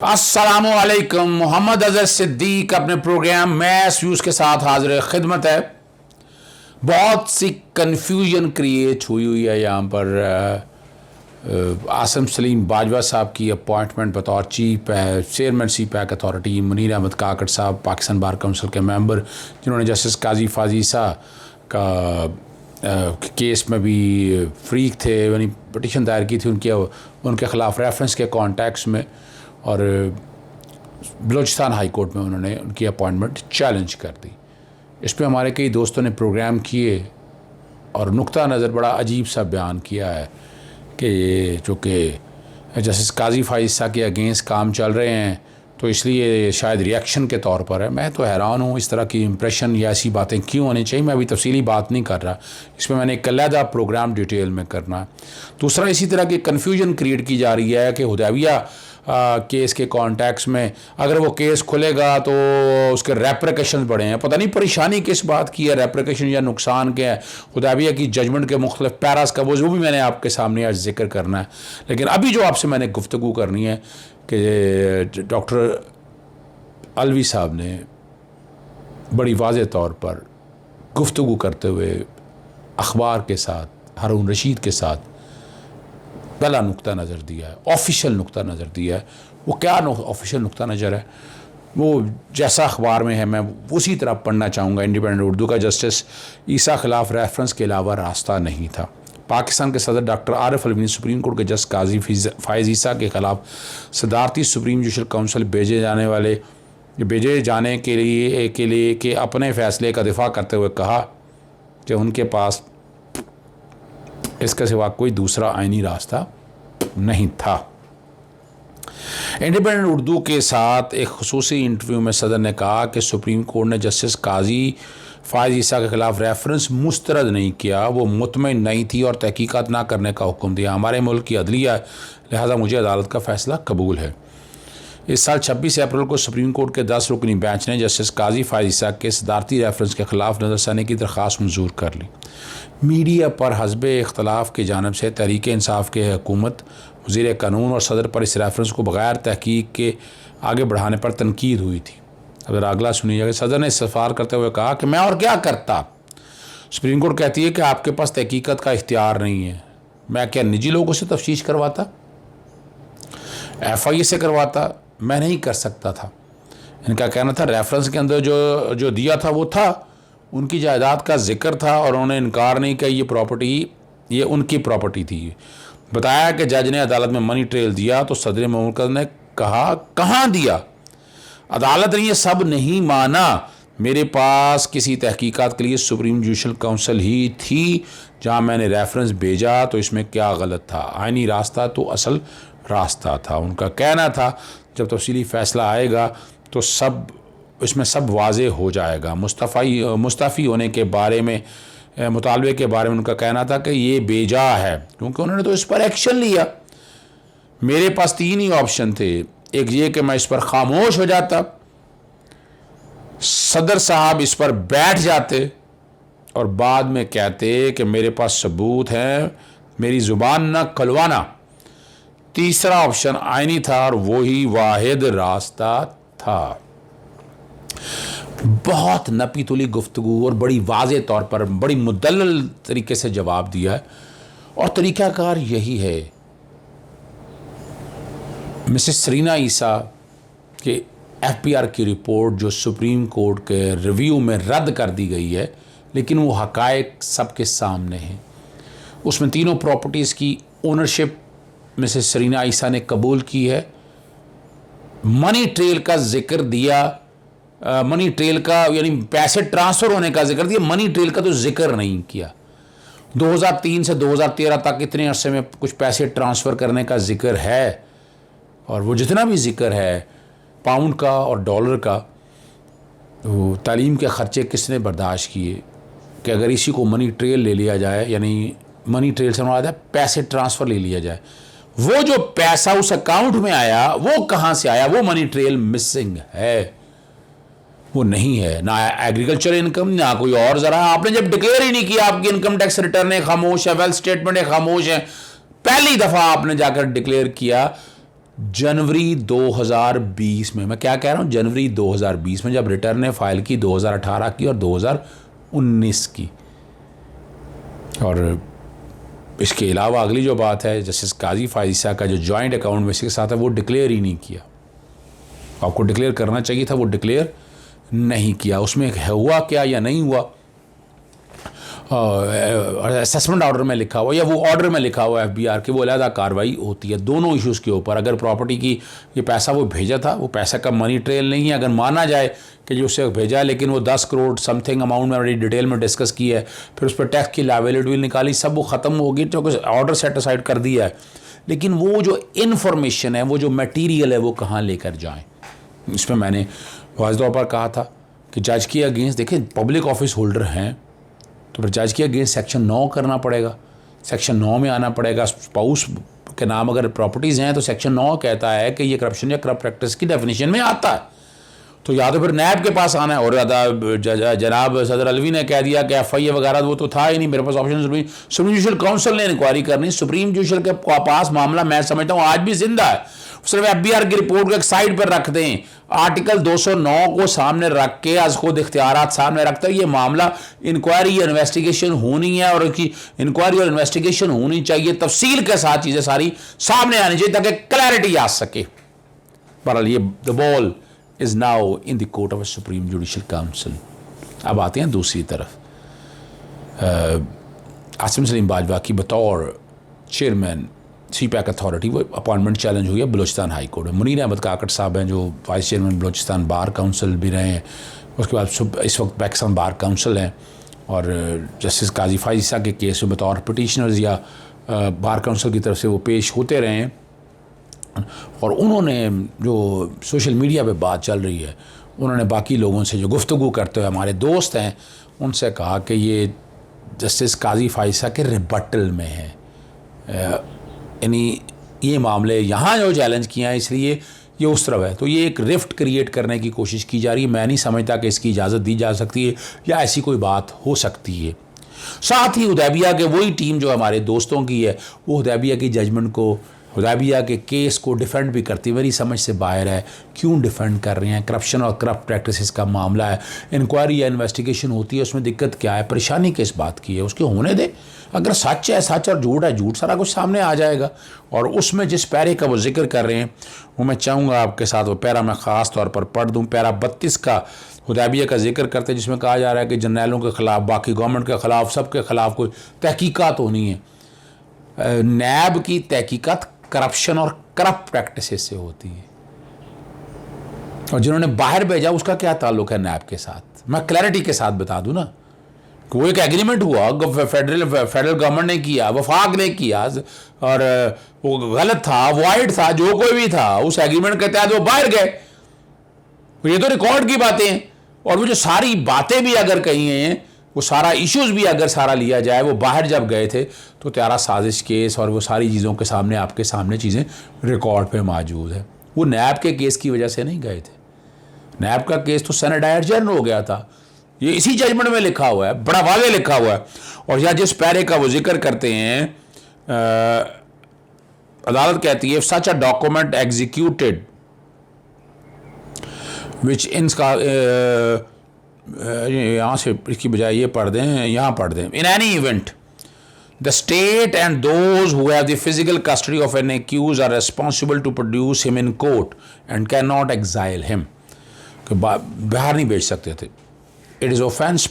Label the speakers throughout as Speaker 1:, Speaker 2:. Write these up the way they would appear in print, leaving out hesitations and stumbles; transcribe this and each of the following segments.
Speaker 1: अस्सलामुअलैकुम। मोहम्मद अजहर सिद्दीक अपने programme mess views के साथ हाजिर खिदमत है। बहुत सी कन्फ्यूजन क्रिएट हुई है यहाँ पर। आसिम सलीम बाजवा साहब की अपॉइंटमेंट बतौर chief chairman C pack authority, Munir Ahmad काकड़ साहब पाकिस्तान बार काउंसिल के मेंबर जिन्होंने जस्टिस काजी फाजीसा का केस में भी फ्रीक थे, यानी पटिशन दायर की थी उनके ख़िलाफ़ रेफरेंस के कॉन्टेक्स्ट में, और बलूचिस्तान हाई कोर्ट में उन्होंने उनकी अपॉइंटमेंट चैलेंज कर दी। इस पर हमारे कई दोस्तों ने प्रोग्राम किए और नुक्ता नज़र बड़ा अजीब सा बयान किया है कि ये चूँकि जस्टिस काजी फाजिसा के अगेंस्ट काम चल रहे हैं तो इसलिए शायद रिएक्शन के तौर पर है। मैं तो हैरान हूँ इस तरह की इम्प्रेशन या ऐसी बातें क्यों होनी चाहिए। मैं अभी तफसीली बात नहीं कर रहा, इसमें मैंने एक अलहदा प्रोग्राम डिटेल में करना है। दूसरा, इसी तरह की कन्फ्यूजन क्रिएट की जा रही है कि हुदैबिया केस के कॉन्टेक्स्ट में अगर वो केस खुलेगा तो उसके रेप्रिकेशंस बढ़े हैं। पता नहीं परेशानी किस बात की है, रेप्रिकेशन या नुकसान क्या है। हुदैबिया की जजमेंट के मुख्तलिफ पैरास का वो भी मैंने आपके सामने आज जिक्र करना है। लेकिन अभी जो आपसे मैंने गुफ्तगू करनी है कि डॉक्टर अलवी साहब ने बड़ी वाज़ेह तौर पर गुफ्तगू करते हुए अखबार के साथ, हारून रशीद के साथ पहला नुक्ता नज़र दिया है, ऑफिशियल नुक्ता नज़र दिया है। वो क्या ऑफिशियल नुक्ता नज़र है, वो जैसा अखबार में है मैं उसी तरह पढ़ना चाहूँगा। इंडिपेंडेंट उर्दू का जस्टिस ईसा खिलाफ रेफरेंस के अलावा रास्ता नहीं था। पाकिस्तान के सदर डॉक्टर आरिफ अलवी ने सुप्रीम कोर्ट के जज काजी फायज़ ईसा के ख़िलाफ़ सदारती सुप्रीम जुडिशल काउंसिल भेजे जाने के लिए के अपने फ़ैसले का दिफा करते हुए कहा कि उनके पास इसके सिवा कोई दूसरा आईनी रास्ता नहीं था। इंडिपेंडेंट उर्दू के साथ एक खुसूसी इंटरव्यू में सदर ने कहा कि सुप्रीम कोर्ट ने जस्टिस काजी फायज़ ईसा के ख़िलाफ़ रेफरेंस मुस्तरद नहीं किया, वो मुतमईन नहीं थी और तहकीकात ना करने का हुक्म दिया। हमारे मुल्क की अदलिया, लिहाजा मुझे अदालत का फ़ैसला कबूल है। इस साल 26 अप्रैल को सुप्रीम कोर्ट के 10 रुकनी बेंच ने जस्टिस काजी फायज़ ईसा के सदारती रेफरेंस के ख़िलाफ़ नज़रसानी की दरख्वास्त मंजूर कर ली। मीडिया पर हस्बे इख्तलाफ की जानब से तहरीक इंसाफ के हुकूमत, वज़ीर कानून और सदर पर इस रेफरेंस को बग़ैर तहकीक के आगे बढ़ाने पर तनकीद हुई थी। अगर अगला सुनिएगा, सदर ने इस्तफ़ार करते हुए कहा कि मैं और क्या करता। सुप्रीम कोर्ट कहती है कि आपके पास तहकीकत का इख्तियार नहीं है। मैं क्या निजी लोगों से तफ्तीश करवाता, FIA से करवाता? मैं नहीं कर सकता था। इनका कहना था रेफरेंस के अंदर जो दिया था वो था, उनकी जायदाद का जिक्र था और उन्होंने इनकार नहीं किया ये उनकी प्रॉपर्टी थी। बताया कि जज ने अदालत में मनी ट्रेल दिया तो सदर मुमलकत ने कहा कहाँ दिया। अदालत ने ये सब नहीं माना। मेरे पास किसी तहकीकात के लिए सुप्रीम जुडिशल काउंसिल ही थी जहाँ मैंने रेफरेंस भेजा, तो इसमें क्या गलत था। आईनी रास्ता तो असल रास्ता था। उनका कहना था जब तफसीली फ़ैसला आएगा तो इसमें सब वाज़ेह हो जाएगा। मुस्तफ़ी होने के बारे में, मुतालबे के बारे में उनका कहना था कि ये बेजा है क्योंकि उन्होंने तो इस पर एक्शन लिया। मेरे पास 3 ही ऑप्शन थे, एक ये कि मैं इस पर खामोश हो जाता, सदर साहब इस पर बैठ जाते और बाद में कहते कि मेरे पास सबूत हैं, मेरी ज़ुबान न खुलवाना। तीसरा ऑप्शन आईनी था और वही वाहिद रास्ता था। बहुत नपी तुली गुफ्तगू और बड़ी वाज़े तौर पर बड़ी मुदल्लल तरीके से जवाब दिया है और तरीक़ाकार यही है। मिसेस सरीना ईसा के FBR की रिपोर्ट जो सुप्रीम कोर्ट के रिव्यू में रद्द कर दी गई है, लेकिन वो हक़ाइक़ सबके सामने हैं। उसमें तीनों प्रॉपर्टीज़ की ओनरशिप मिसेस सरीना ईसा ने कबूल की है। मनी ट्रेल का जिक्र दिया, मनी ट्रेल का यानी पैसे ट्रांसफ़र होने का जिक्र दिया, मनी ट्रेल का तो जिक्र नहीं किया। 2003 से 2013 तक इतने अरसे में कुछ पैसे ट्रांसफ़र करने का जिक्र है, और वो जितना भी जिक्र है पाउंड का और डॉलर का, वो तालीम के ख़र्चे किसने बर्दाश्त किए कि अगर इसी को मनी ट्रेल ले लिया जाए, यानी मनी ट्रेल से मुराद है पैसे ट्रांसफ़र ले लिया जाए, वो जो पैसा उस अकाउंट में आया वो कहाँ से आया, वो मनी ट्रेल मिसिंग है, वो नहीं है। ना एग्रीकल्चर इनकम, ना कोई और ज़रा। आपने जब डिक्लेयर ही नहीं किया, आपकी इनकम टैक्स रिटर्न है खामोश है, वेल्थ स्टेटमेंट है खामोश है। पहली दफ़ा आपने जाकर डिक्लेयर किया जनवरी 2020 में, मैं क्या कह रहा हूँ, जनवरी 2020 में जब रिटर्न ने फाइल की 2018 की और 2019 की। और इसके अलावा अगली जो बात है, जस्टिस काजी फाइसा का जो जॉइंट अकाउंट में इसके साथ है वो डिक्लेयर ही नहीं किया। आपको डिक्लेयर करना चाहिए था, वो डिक्लेयर नहीं किया। उसमें हुआ क्या या नहीं हुआ, असेसमेंट ऑर्डर में लिखा हुआ या वो ऑर्डर में लिखा हुआ एफबीआर की, वो अलहदा कार्रवाई होती है दोनों इश्यूज़ के ऊपर। अगर प्रॉपर्टी की ये पैसा वो भेजा था, वो पैसा का मनी ट्रेल नहीं है, अगर माना जाए कि जो उससे भेजा है, लेकिन वो 10 करोड़ समथिंग अमाउंट में बड़ी डिटेल में डिस्कस की है, फिर उस पर टैक्स की लायबिलिटी भी निकाली, सब वो ख़त्म होगी, तो ऑर्डर सेट असाइड कर दिया है। लेकिन वो जो इन्फॉर्मेशन है, वो जो मटीरियल है, वो कहाँ लेकर जाएँ। इसमें मैंने वाज़ तौर पर कहा था कि जज के अगेंस्ट, देखें पब्लिक ऑफिस होल्डर हैं तो फिर जज के अगेंस्ट सेक्शन 9 करना पड़ेगा, सेक्शन 9 में आना पड़ेगा। स्पाउस के नाम अगर प्रॉपर्टीज़ हैं तो सेक्शन 9 कहता है कि ये करप्शन या करप्ट प्रैक्टिस की डेफिनेशन में आता है। तो या तो फिर नैब के पास आना है, और जनाब सदर अलवी ने कह दिया कि FIA वगैरह वो तो था ही नहीं, मेरे पास ऑप्शन सुप्रीम जुडिशल काउंसिल ने इंक्वायरी करनी। सुप्रीम जुडिशल के पास मामला मैं समझता हूँ आज भी जिंदा है, सिर्फ FBR की रिपोर्ट को एक साइड पर रख दें, आर्टिकल 209 को सामने रख के आज खुद इख्तियारात सामने रखते हुए ये मामला इंक्वायरी या इन्वेस्टिगेशन होनी है, और उनकी इंक्वायरी और इन्वेस्टिगेशन होनी चाहिए, तफसील के साथ चीज़ें सारी सामने आनी चाहिए ताकि क्लैरिटी आ सके। बहरहाल ये the ball is now in the court of supreme judicial council. अब आते हैं दूसरी तरफ, आसिम सलीम बाजवा की बतौर चेयरमैन CPAC अथॉरिटी वो अपॉइंटमेंट चैलेंज हुई है बलूचिस्तान हाई कोर्ट में। मुनीर अहमद काकड़ साहब हैं जो vice chairman Balochistan bar council भी रहे हैं, उसके बाद इस वक्त पाकिस्तान बार काउंसिल हैं, और जस्टिस काजी फाइसा के केस में बतौर पिटिशनर्स या बार काउंसिल की तरफ से वो पेश होते रहे हैं। और उन्होंने जो सोशल मीडिया पे बात चल रही है, उन्होंने बाकी लोगों से जो गुफ्तगू करते हुए हमारे दोस्त हैं उनसे कहा कि ये जस्टिस काजी फाइसा के रिबटल में है, यानी ये मामले यहाँ जो चैलेंज किए हैं इसलिए ये उस तरफ है। तो ये एक रिफ्ट क्रिएट करने की कोशिश की जा रही है। मैं नहीं समझता कि इसकी इजाज़त दी जा सकती है या ऐसी कोई बात हो सकती है। साथ ही हुदैबिया के वही टीम जो हमारे दोस्तों की है, वो हुदैबिया की जजमेंट को, हुदैबिया के केस को डिफेंड भी करती है। मेरी समझ से बाहर है क्यों डिफेंड कर रहे हैं। करप्शन और करप्ट प्रैक्टिसेस का मामला है, इंक्वायरी या इन्वेस्टिगेशन होती है, उसमें दिक्कत क्या है, परेशानी किस बात की है, उसके होने दे। अगर सच है सच और झूठ है झूठ, सारा कुछ सामने आ जाएगा। और उसमें जिस पैरे का वो जिक्र कर रहे हैं वो मैं चाहूँगा आपके साथ वो पैरा मैं ख़ास तौर पर पढ़ दूँ। पैरा 32 का हुदैबिया का जिक्र करते हैं, जिसमें कहा जा रहा है कि जर्नैलों के ख़िलाफ़, बाकी गवर्नमेंट के ख़िलाफ़, सब के ख़िलाफ़ कोई तहकीकात होनी है। नैब की तहकीकात करप्शन और करप्ट प्रैक्टिसेस से होती है, और जिन्होंने बाहर भेजा उसका क्या ताल्लुक है नैब के साथ। मैं क्लैरिटी के साथ बता दूं ना, वो एक एग्रीमेंट हुआ, फेडरल गवर्नमेंट ने किया, वफाक ने किया, और वो गलत था, वाइड था, जो कोई भी था, उस एग्रीमेंट के तहत वो बाहर गए। ये तो रिकॉर्ड की बातें हैं। और वो जो सारी बातें भी अगर कही हैं, वो सारा इश्यूज भी अगर सारा लिया जाए, वो बाहर जब गए थे तो त्यारा साजिश केस और वो सारी चीज़ों के सामने, आपके सामने चीज़ें रिकॉर्ड पे मौजूद है। वो नैब के केस की वजह से नहीं गए थे। नैब का केस तो सेनेट एडजर्न हो गया था, ये इसी जजमेंट में लिखा हुआ है, बड़ा वाज़ेह लिखा हुआ है। और यहाँ जिस पैरे का वो जिक्र करते हैं, अदालत कहती है सच अ डॉक्यूमेंट एग्जीक्यूटेड विच इनका, यहाँ से इसकी बजाय ये पढ़ दें, यहाँ पढ़ दें, in any event the state and those who have the physical custody of an accused are responsible to produce him in court and can not exile him, कि बाहर नहीं भेज सकते थे। It is offence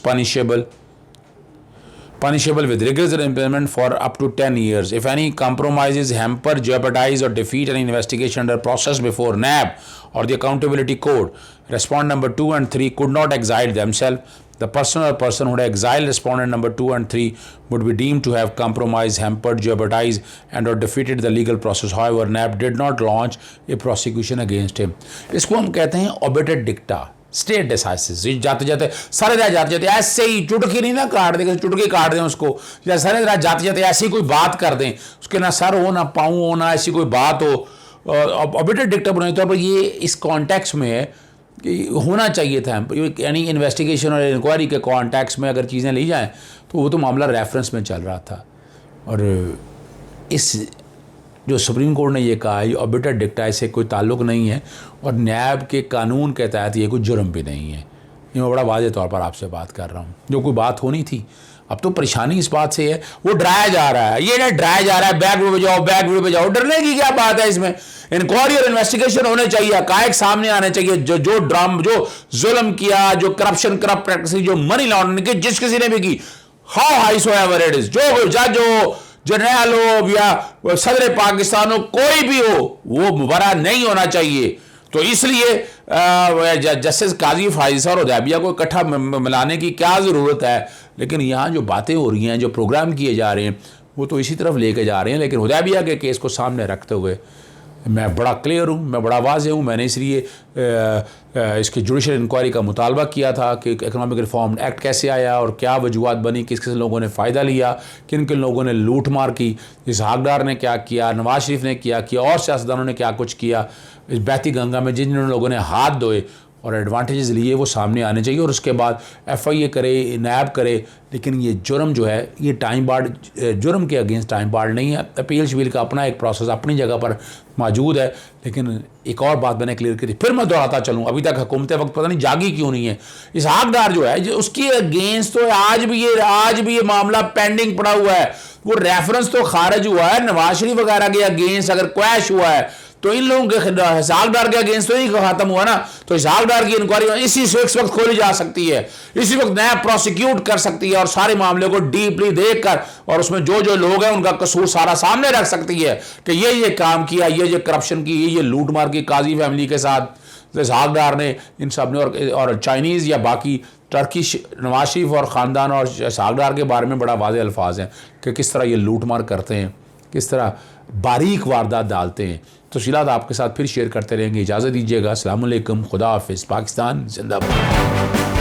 Speaker 1: punishable with rigorous imprisonment for up to 10 years. If any compromises, hamper, jeopardize or defeat an investigation under process before NAB or the Accountability Code, respondent number 2 and 3 could not exile themselves. The person or person who had exiled respondent number 2 and 3 would be deemed to have compromised, hampered, jeopardized and or defeated the legal process. However, NAB did not launch a prosecution against him. इसको हम कहते हैं obitus dicta, state decisis. जाते जाते सारे रात जाते जाते ऐसे ही चुटकी नहीं ना काट दें, चुटकी काट दें उसको, या सारे रात जाते जाते ऐसी कोई बात कर दें, उसके ना सर हो ना पाँव हो ना ऐसी कोई बात हो। ऑबिटर डिक्टा बुनियादी तौर पर ये इस कॉन्टेक्स्ट में है कि होना चाहिए था, यानी इन्वेस्टिगेशन और इंक्वायरी के कॉन्टेक्स्ट में अगर चीज़ें ली जाएँ तो वो तो मामला रेफरेंस में चल रहा था। और इस जो सुप्रीम कोर्ट ने ये कहा है ऑबिटर डिक्टा से कोई ताल्लुक़ नहीं है और नैब के कानून के तहत ये कोई जुर्म भी नहीं है। ये मैं बड़ा वाज़ेह तौर पर आपसे बात कर रहा हूँ। जो कोई बात होनी थी, अब तो परेशानी इस बात से है, वो डराया जा रहा है, ये ना डराया जा रहा है बैक पे जाओ, डरने की क्या बात है इसमें? इंक्वायरी और इन्वेस्टिगेशन होने चाहिए, हकायक सामने आने चाहिए। जो जुल्म किया, जो करप्ट प्रैक्टिस, जो मनी लॉन्ड्रिंग की जिस किसी ने भी की, how high so ever it is, जो जज हो, जनरल हो या सदर पाकिस्तान हो, कोई भी हो, वो बरा नहीं होना चाहिए। तो इसलिए जस्टिस काजी फाइज और हुदैबिया को इकट्ठा मिलाने की क्या ज़रूरत है? लेकिन यहाँ जो बातें हो रही हैं, जो प्रोग्राम किए जा रहे हैं, वो तो इसी तरफ लेके जा रहे हैं। लेकिन हुदैबिया के केस को सामने रखते हुए मैं बड़ा क्लियर हूँ, मैं बड़ा वाज़ेह हूँ। मैंने इसलिए इसकी जुडिशल इंक्वायरी का मुतालबा किया था कि इकनॉमिक रिफॉर्म एक्ट कैसे आया और क्या वजूहत बनी, किस किस लोगों ने फ़ायदा लिया, किन किन लोगों ने लूट मार की, इसहाक डार ने क्या किया, नवाज शरीफ ने क्या किया और सियासतदानों ने क्या कुछ किया। इस बहती गंगा में जिन जिन लोगों ने हाथ धोए और एडवांटेजेस लिए, वो सामने आने चाहिए। और उसके बाद FIA करे, नैब करे। लेकिन ये जुर्म जो है, ये टाइम बार्ड, जुर्म के अगेंस्ट टाइम बार्ड नहीं है। अपील शबील का अपना एक प्रोसेस अपनी जगह पर मौजूद है। लेकिन एक और बात मैंने क्लियर की थी, फिर मैं दोहराता चलूँ, अभी तक हुकूमत वक्त पता नहीं जागी क्यों नहीं है। इसहाक डार जो है, उसके अगेंस्ट तो आज भी ये मामला पेंडिंग पड़ा हुआ है। वो रेफरेंस तो खारिज हुआ है, नवाज शरीफ वगैरह के अगेंस्ट अगर क्वैश हुआ है तो इन लोगों के इसहाक डार के अगेंस्ट तो नहीं खत्म हुआ ना। तो इसहाक डार की इंक्वायरी इसी वक्त खोली जा सकती है, इसी वक्त नया प्रोसिक्यूट कर सकती है और सारे मामले को डीपली देखकर और उसमें जो जो लोग हैं उनका कसूर सारा सामने रख सकती है कि ये काम किया, ये करप्शन की, ये लूट मार की काजी फैमिली के साथ इसहाक डार ने, इन सब ने। और चाइनीज़ या बाकी टर्किश नवाज शरीफ और ख़ानदान और इसहाक डार के बारे में बड़ा वाज़ेह अल्फाज हैं कि किस तरह ये लूट मार करते हैं, किस तरह बारीक वारदात डालते हैं। तफसीलात आपके साथ फिर शेयर करते रहेंगे। इजाज़त दीजिएगा। अस्सलाम वालेकुम, खुदा हाफिज़। पाकिस्तान जिंदाबाद।